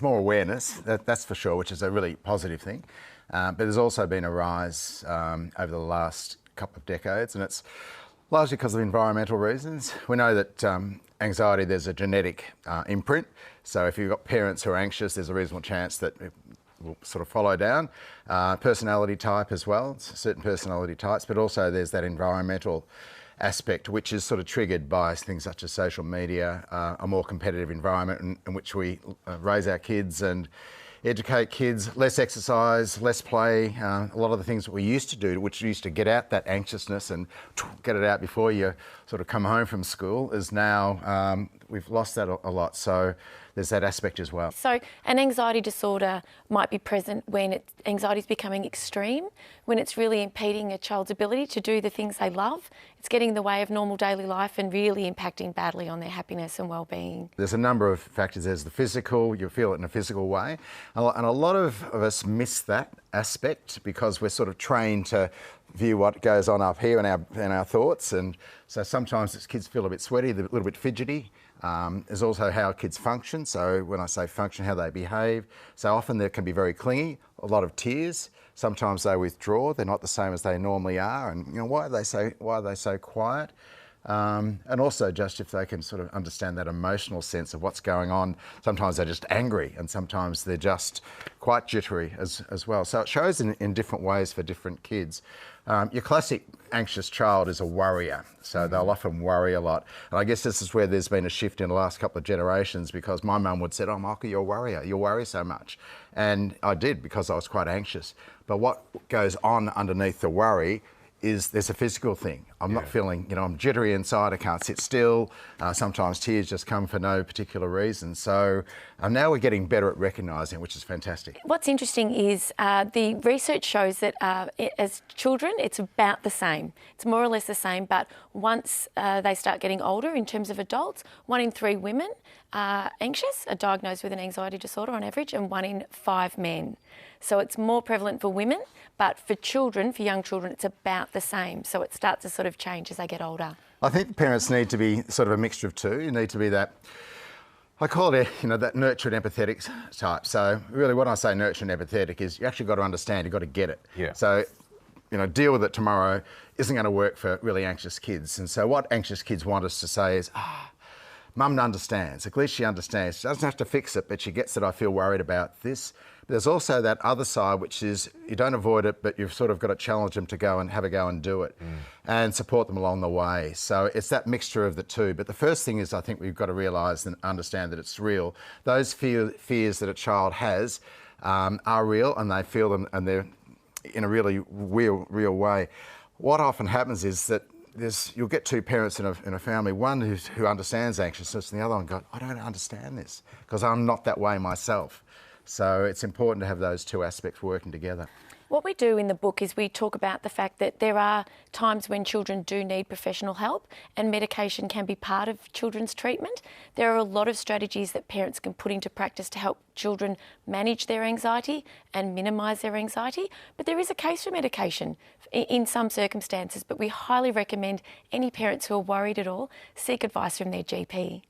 more awareness, that's for sure, which is a really positive thing. But there's also been a rise over the last couple of decades, and it's largely because of environmental reasons. We know that anxiety, there's a genetic imprint. So if you've got parents who are anxious, there's a reasonable chance that it will sort of follow down. Personality type as well, certain personality types, but also there's that environmental aspect, which is sort of triggered by things such as social media, a more competitive environment in which we raise our kids and educate kids, less exercise, less play, a lot of the things that we used to do, which used to get out that anxiousness and get it out before you sort of come home from school, is now, we've lost that a lot. So there's that aspect as well. So an anxiety disorder might be present when anxiety is becoming extreme, when it's really impeding a child's ability to do the things they love. It's getting in the way of normal daily life and really impacting badly on their happiness and well-being. There's a number of factors. There's the physical, you feel it in a physical way. And a lot of us miss that aspect because we're sort of trained to view what goes on up here in our thoughts. And so sometimes kids feel a bit sweaty, a little bit fidgety. There's also how kids function. So when I say function, how they behave. So often they can be very clingy, a lot of tears. Sometimes they withdraw. They're not the same as they normally are. And why are they so quiet? And also just if they can sort of understand that emotional sense of what's going on. Sometimes they're just angry and sometimes they're just quite jittery as well. So it shows in different ways for different kids. Your classic anxious child is a worrier, so they'll often worry a lot. And I guess this is where there's been a shift in the last couple of generations, because my mum would say, "Oh, Michael, you're a worrier, you worry so much." And I did, because I was quite anxious. But what goes on underneath the worry is there's a physical thing. I'm not feeling, I'm jittery inside, I can't sit still. Sometimes tears just come for no particular reason. So now we're getting better at recognising it, which is fantastic. What's interesting is the research shows that as children, it's about the same. It's more or less the same, but once they start getting older, in terms of adults, 1 in 3 women are anxious, are diagnosed with an anxiety disorder on average, and 1 in 5 men. So it's more prevalent for women, but for children, for young children, it's about the same. So it starts to sort of change as they get older. I think parents need to be sort of a mixture of two. You need to be that, I call it, that nurtured empathetic type. So really when I say nurtured and empathetic is you actually got to understand, you've got to get it. Yeah. So, deal with it tomorrow isn't going to work for really anxious kids. And so what anxious kids want us to say is, Mum understands. At least she understands. She doesn't have to fix it, but she gets that I feel worried about this. But there's also that other side, which is you don't avoid it, but you've sort of got to challenge them to go and have a go and do it and support them along the way. So it's that mixture of the two. But the first thing is I think we've got to realise and understand that it's real. Those fears that a child has are real, and they feel them, and they're in a really real way. What often happens is that you'll get 2 parents in a family, one who understands anxiousness and the other one goes, I don't understand this because I'm not that way myself. So it's important to have those 2 aspects working together. What we do in the book is we talk about the fact that there are times when children do need professional help, and medication can be part of children's treatment. There are a lot of strategies that parents can put into practice to help children manage their anxiety and minimise their anxiety, but there is a case for medication in some circumstances, but we highly recommend any parents who are worried at all seek advice from their GP.